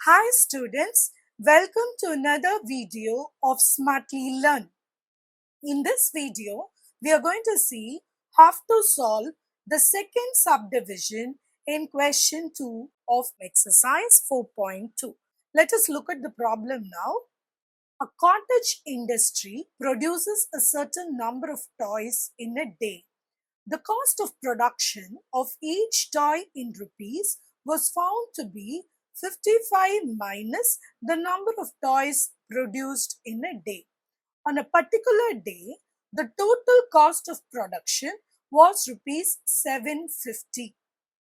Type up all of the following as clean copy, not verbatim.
Hi students, welcome to another video of Smartly Learn. In this video, we are going to see how to solve the second subdivision in question 2 of exercise 4.2. Let us look at the problem now. A cottage industry produces a certain number of toys in a day. The cost of production of each toy in rupees was found to be 55 minus the number of toys produced in a day. On a particular day, the total cost of production was rupees 750.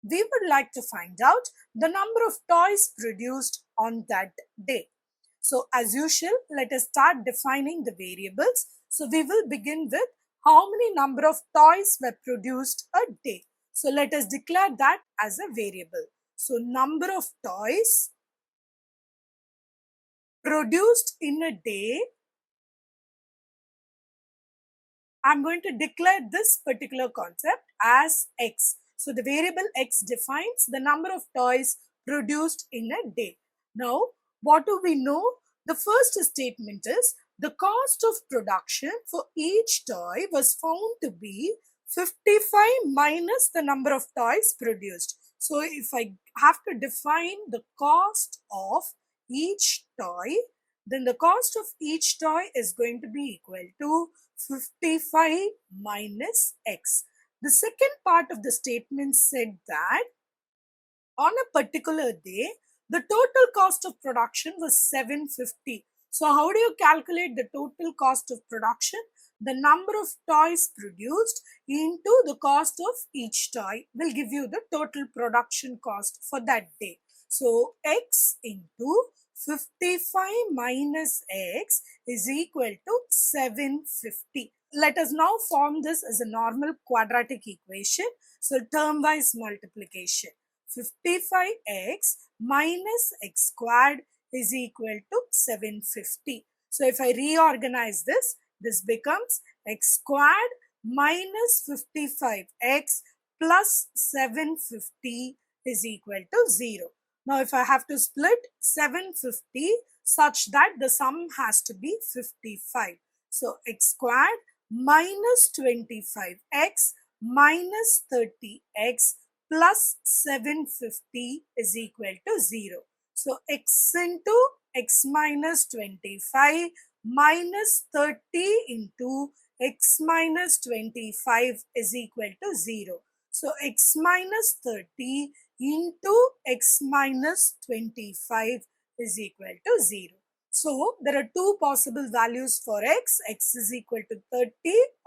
We would like to find out the number of toys produced on that day. So as usual, let us start defining the variables. So we will begin with how many number of toys were produced a day. So let us declare that as a variable. So number of toys produced in a day. I'm going to declare this particular concept as X. So the variable X defines the number of toys produced in a day. Now, what do we know? The first statement is the cost of production for each toy was found to be 55 minus the number of toys produced. So if I have to define the cost of each toy, then the cost of each toy is going to be equal to 55 minus X. The second part of the statement said that on a particular day, the total cost of production was 750. So how do you calculate the total cost of production? The number of toys produced into the cost of each toy will give you the total production cost for that day. So X into 55 minus X is equal to 750. Let us now form this as a normal quadratic equation. So term-wise multiplication. 55x minus x squared is equal to 750. So if I reorganize this, this becomes x squared minus 55x plus 750 is equal to 0. Now if I have to split 750 such that the sum has to be 55. So x squared minus 25x minus 30x plus 750 is equal to 0. So x into x minus 25 minus 30 into x minus 25 is equal to 0. So x minus 30 into x minus 25 is equal to 0. So there are two possible values for x. X is equal to 30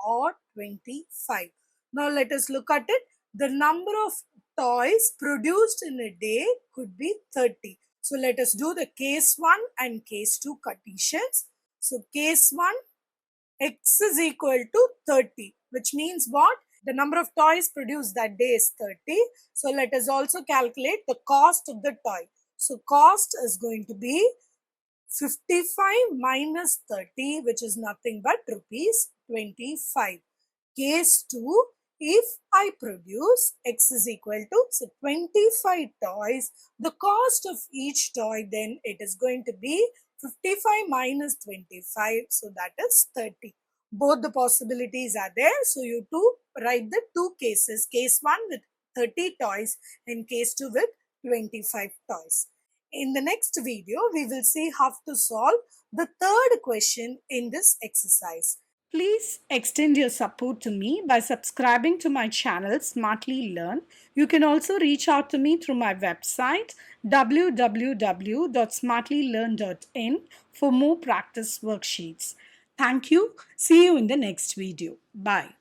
or 25. Now let us look at it. The number of toys produced in a day could be 30. So let us do the case 1 and case 2 conditions. So case 1, x is equal to 30, which means what? The number of toys produced that day is 30. So let us also calculate the cost of the toy. So cost is going to be 55 minus 30, which is nothing but rupees 25. Case 2, if I produce x is equal to 25 toys, the cost of each toy then it is going to be 55 minus 25, so that is 30. Both the possibilities are there, so you to write the two cases, case 1 with 30 toys and case 2 with 25 toys. In the next video, we will see how to solve the third question in this exercise. Please extend your support to me by subscribing to my channel Smartly Learn. You can also reach out to me through my website www.smartlylearn.in for more practice worksheets. Thank you. See you in the next video. Bye.